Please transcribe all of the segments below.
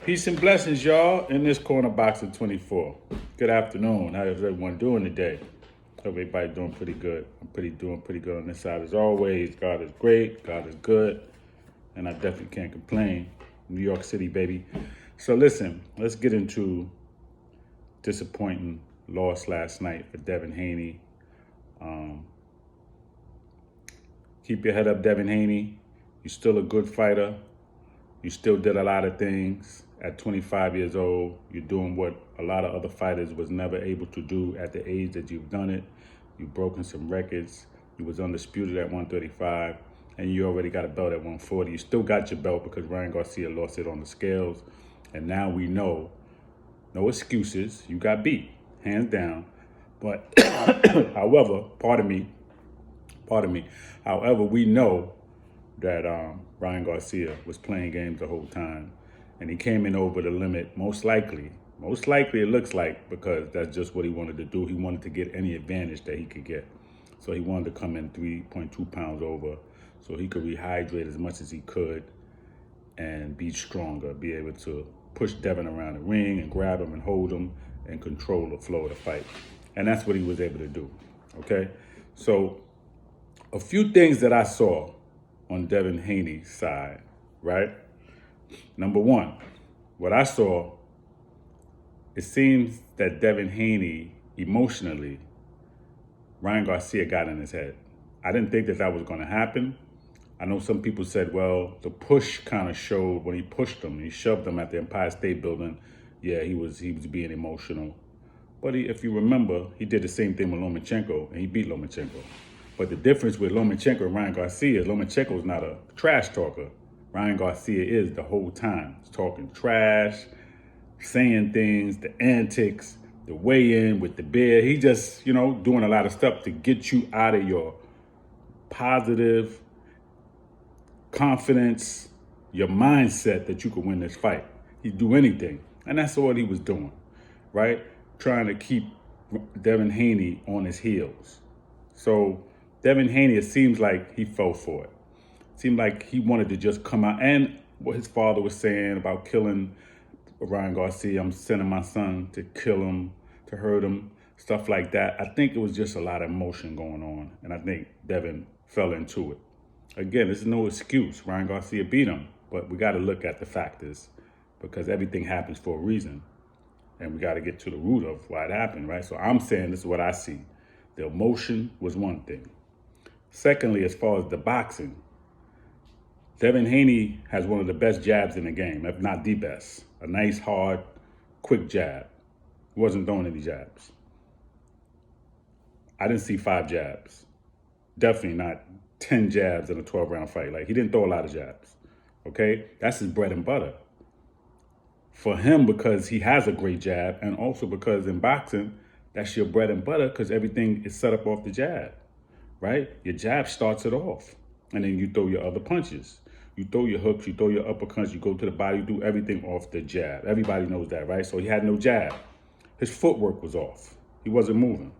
Peace and blessings, y'all, in this corner box of 24. Good afternoon. How is everyone doing today? Hope everybody doing pretty good. I'm doing pretty good on this side. As always, God is great, God is good, and I definitely can't complain. New York City, baby. So listen, let's get into disappointing loss last night for Devin Haney. Keep your head up, Devin Haney. You're still a good fighter. You still did a lot of things at 25 years old. You're doing what a lot of other fighters was never able to do at the age that you've done it. You've broken some records. You was undisputed at 135, and you already got a belt at 140. You still got your belt because Ryan Garcia lost it on the scales. And now we know, no excuses, you got beat, hands down. But however, pardon me, however, we know that Ryan Garcia was playing games the whole time, and he came in over the limit. Most likely it looks like, because that's just what he wanted to do. He wanted to get any advantage that he could get. So he wanted to come in 3.2 pounds over so he could rehydrate as much as he could and be stronger, be able to push Devin around the ring and grab him and hold him and control the flow of the fight. And that's what he was able to do, okay? So a few things that I saw on Devin Haney's side, right? Number one, what I saw, it seems that Devin Haney, emotionally, Ryan Garcia got in his head. I didn't think that was going to happen. I know some people said, well, the push kind of showed when he pushed him. He shoved him at the Empire State Building. Yeah, he was being emotional. But if you remember, he did the same thing with Lomachenko, and he beat Lomachenko. But the difference with Lomachenko and Ryan Garcia is Lomachenko is not a trash talker. Ryan Garcia is the whole time. He's talking trash, saying things, the antics, the weigh-in with the beer. He just, doing a lot of stuff to get you out of your positive confidence, your mindset that you could win this fight. He'd do anything. And that's what he was doing, right? Trying to keep Devin Haney on his heels. So Devin Haney, it seems like he fell for it. It seemed like he wanted to just come out. And what his father was saying about killing Ryan Garcia, I'm sending my son to kill him, to hurt him, stuff like that. I think it was just a lot of emotion going on. And I think Devin fell into it. Again, there's no excuse. Ryan Garcia beat him. But we got to look at the factors, because everything happens for a reason. And we got to get to the root of why it happened, right? So I'm saying this is what I see. The emotion was one thing. Secondly, as far as the boxing, Devin Haney has one of the best jabs in the game, if not the best. A nice, hard, quick jab. He wasn't throwing any jabs. I didn't see 5 jabs. Definitely not 10 jabs in a 12-round fight. Like, he didn't throw a lot of jabs, okay? That's his bread and butter. For him, because he has a great jab, and also because in boxing, that's your bread and butter, because everything is set up off the jab, right? Your jab starts it off, and then you throw your other punches. You throw your hooks, you throw your uppercuts, you go to the body, you do everything off the jab. Everybody knows that, right? So he had no jab. His footwork was off. He wasn't moving.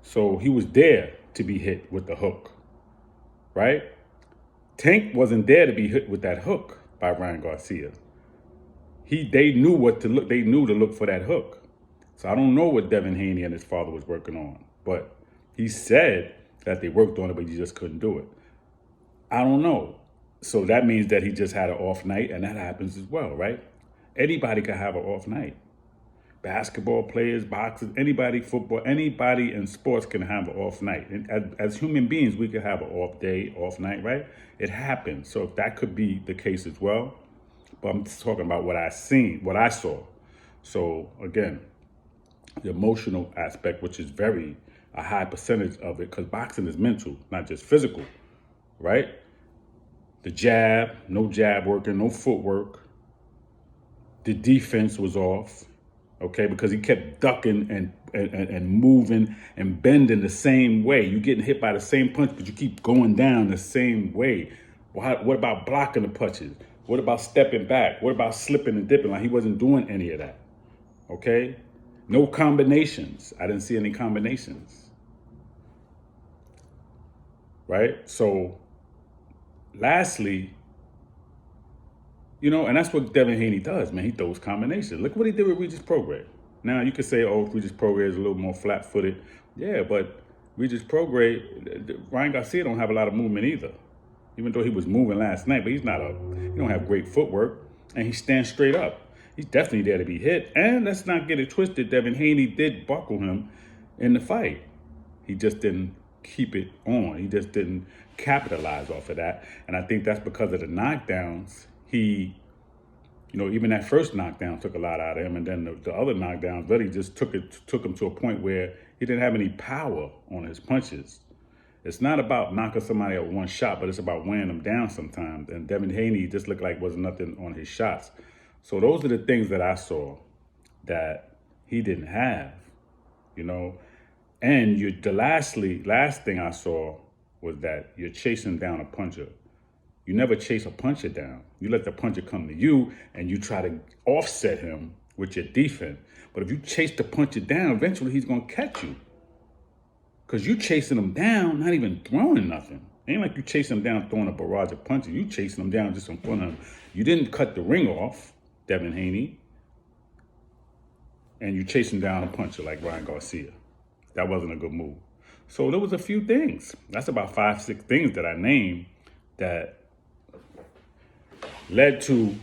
So he was there to be hit with the hook, right? Tank wasn't there to be hit with that hook by Ryan Garcia. They knew what to look. They knew to look for that hook. So I don't know what Devin Haney and his father was working on, but he said that they worked on it, but he just couldn't do it. I don't know. So that means that he just had an off night, and that happens as well, right? Anybody can have an off night. Basketball players, boxers, anybody, football, anybody in sports can have an off night. And as human beings, we can have an off day, off night, right? It happens. So if that could be the case as well. But I'm just talking about what I seen, what I saw. So again, the emotional aspect, which is a high percentage of it, because boxing is mental, not just physical, right? The jab, no jab working, no footwork. The defense was off, okay, because he kept ducking and moving and bending the same way. You're getting hit by the same punch, but you keep going down the same way. What about blocking the punches? What about stepping back? What about slipping and dipping? Like, he wasn't doing any of that, okay? No combinations. I didn't see any combinations, right? So lastly, And that's what Devin Haney does, man. He throws combinations. Look what he did with Regis Prograis. Now you could say, oh, Regis Prograis is a little more flat-footed. Yeah, but Regis Prograis, Ryan Garcia don't have a lot of movement either. Even though he was moving last night, but he don't have great footwork, and he stands straight up. He's definitely there to be hit. And let's not get it twisted. Devin Haney did buckle him in the fight. He just didn't keep it on. He just didn't capitalize off of that. And I think that's because of the knockdowns. He, even that first knockdown took a lot out of him. And then the other knockdowns really just took him to a point where he didn't have any power on his punches. It's not about knocking somebody out with one shot, but it's about weighing them down sometimes. And Devin Haney just looked like wasn't nothing on his shots. So those are the things that I saw that he didn't have, And the last thing I saw was that you're chasing down a puncher. You never chase a puncher down. You let the puncher come to you and you try to offset him with your defense. But if you chase the puncher down, eventually he's going to catch you. Because you chasing him down, not even throwing nothing. Ain't like you chasing him down throwing a barrage of punches. You chasing him down just in front of him. You didn't cut the ring off, Devin Haney. And you chasing down a puncher like Ryan Garcia. That wasn't a good move. So there was a few things. That's about 5, 6 things that I named that led to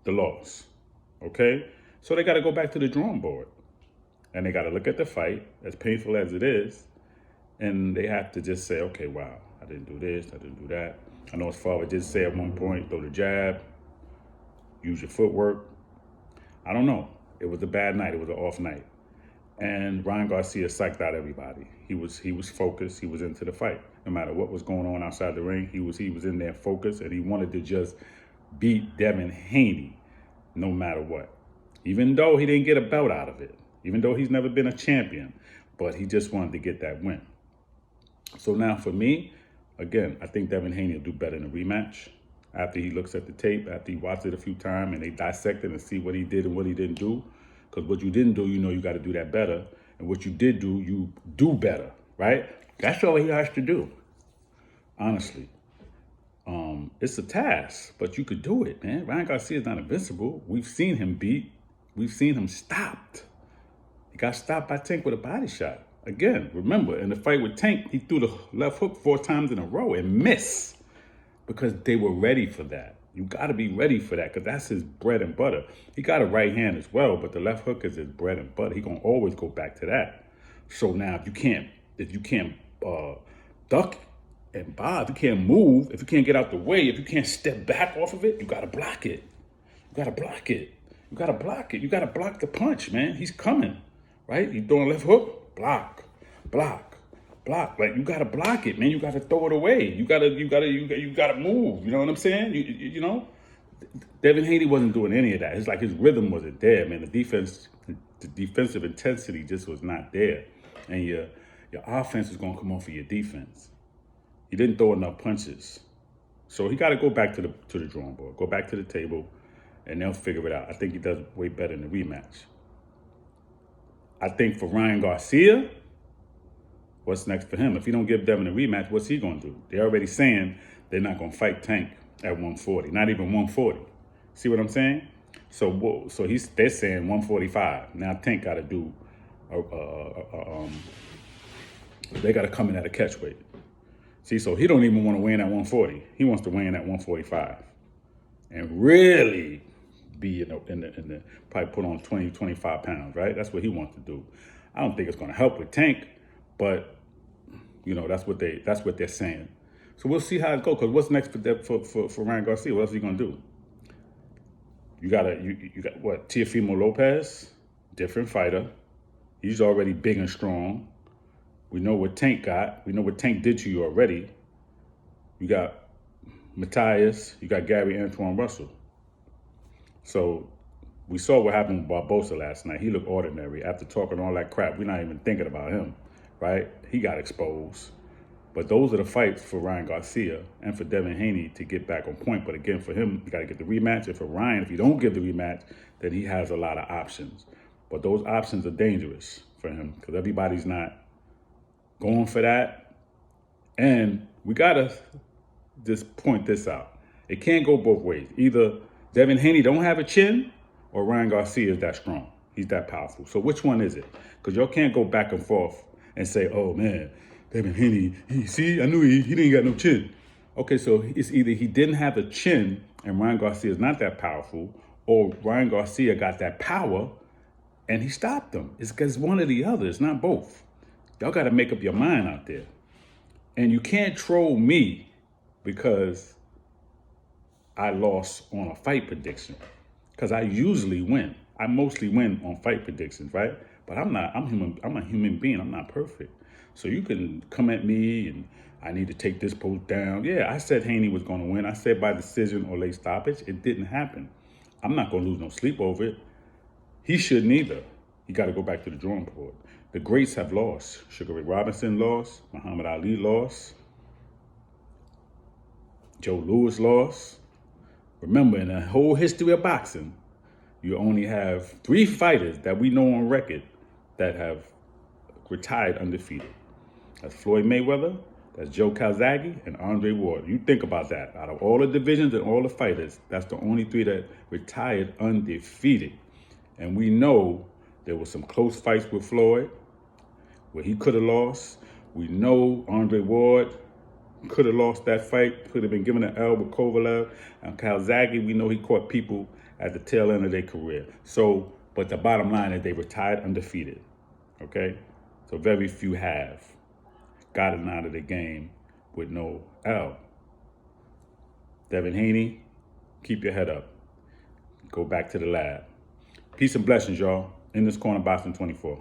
the loss. Okay? So they got to go back to the drawing board. And they got to look at the fight, as painful as it is, and they have to just say, okay, wow, I didn't do this, I didn't do that. I know his father did say at one point, throw the jab, use your footwork. I don't know. It was a bad night. It was an off night. And Ryan Garcia psyched out everybody. He was focused. He was into the fight. No matter what was going on outside the ring, he was in there focused, and he wanted to just beat Devin Haney no matter what. Even though he didn't get a belt out of it. Even though he's never been a champion, but he just wanted to get that win. So now for me, again, I think Devin Haney will do better in a rematch after he looks at the tape, after he watched it a few times and they dissect it and see what he did and what he didn't do. Because what you didn't do, you got to do that better. And what you did do, you do better, right? That's all he has to do, honestly. It's a task, but you could do it, man. Ryan Garcia is not invincible. We've seen him beat. We've seen him stopped. He got stopped by Tank with a body shot. Again, remember, in the fight with Tank, he threw the left hook 4 times in a row and missed because they were ready for that. You got to be ready for that because that's his bread and butter. He got a right hand as well, but the left hook is his bread and butter. He going to always go back to that. So now if you can't duck and bob, if you can't move, if you can't get out the way, if you can't step back off of it, you got to block it. You got to block it. You got to block it. You got to block the punch, man. He's coming. Right? You throwing a left hook, block. Like you gotta block it, man. You gotta throw it away. You gotta move. You know what I'm saying? You know, Devin Haney wasn't doing any of that. It's like his rhythm wasn't there, man. The defensive intensity just was not there, and your offense is gonna come off of your defense. He didn't throw enough punches, so he got to go back to the drawing board, go back to the table, and they'll figure it out. I think he does way better in the rematch. I think for Ryan Garcia, what's next for him? If he don't give Devin a rematch, what's he going to do? They're already saying they're not going to fight Tank at 140, not even 140. See what I'm saying? So they're saying 145. Now Tank got to do, they got to come in at a catch weight. See, so he don't even want to weigh in at 140. He wants to weigh in at 145, and really be in the probably put on 20, 25 pounds, right? That's what he wants to do. I don't think it's going to help with Tank, but that's what they're saying. So we'll see how it goes. Because what's next for Ryan Garcia? What else is he going to do? You got what? Teofimo Lopez, different fighter. He's already big and strong. We know what Tank got. We know what Tank did to you already. You got Matthias. You got Gary Antoine Russell. So we saw what happened with Barbosa last night. He looked ordinary. After talking all that crap, we're not even thinking about him, right? He got exposed. But those are the fights for Ryan Garcia and for Devin Haney to get back on point. But again, for him, you got to get the rematch. And for Ryan, if you don't give the rematch, then he has a lot of options. But those options are dangerous for him because everybody's not going for that. And we got to just point this out. It can't go both ways. Either Devin Haney don't have a chin, or Ryan Garcia is that strong. He's that powerful. So which one is it? Because y'all can't go back and forth and say, oh man, Devin Haney, I knew he didn't got no chin. Okay, so it's either he didn't have a chin and Ryan Garcia is not that powerful, or Ryan Garcia got that power and he stopped them. It's because one or the other. It's not both. Y'all got to make up your mind out there. And you can't troll me because I lost on a fight prediction. Because I usually win. I mostly win on fight predictions, right? But I'm a human being. I'm not perfect. So you can come at me and I need to take this post down. Yeah, I said Haney was going to win. I said by decision or late stoppage. It didn't happen. I'm not going to lose no sleep over it. He shouldn't either. You got to go back to the drawing board. The greats have lost. Sugar Ray Robinson lost. Muhammad Ali lost. Joe Louis lost. Remember, in the whole history of boxing, you only have 3 fighters that we know on record that have retired undefeated. That's Floyd Mayweather, that's Joe Calzaghe, and Andre Ward. You think about that. Out of all the divisions and all the fighters, that's the only 3 that retired undefeated. And we know there were some close fights with Floyd where he could have lost. We know Andre Ward could have lost that fight, could have been given an L with Kovalev. And Calzaghe, we know he caught people at the tail end of their career. So, but the bottom line is they retired undefeated, okay? So very few have gotten out of the game with no L. Devin Haney, keep your head up. Go back to the lab. Peace and blessings, y'all. In this corner, Boxing 24.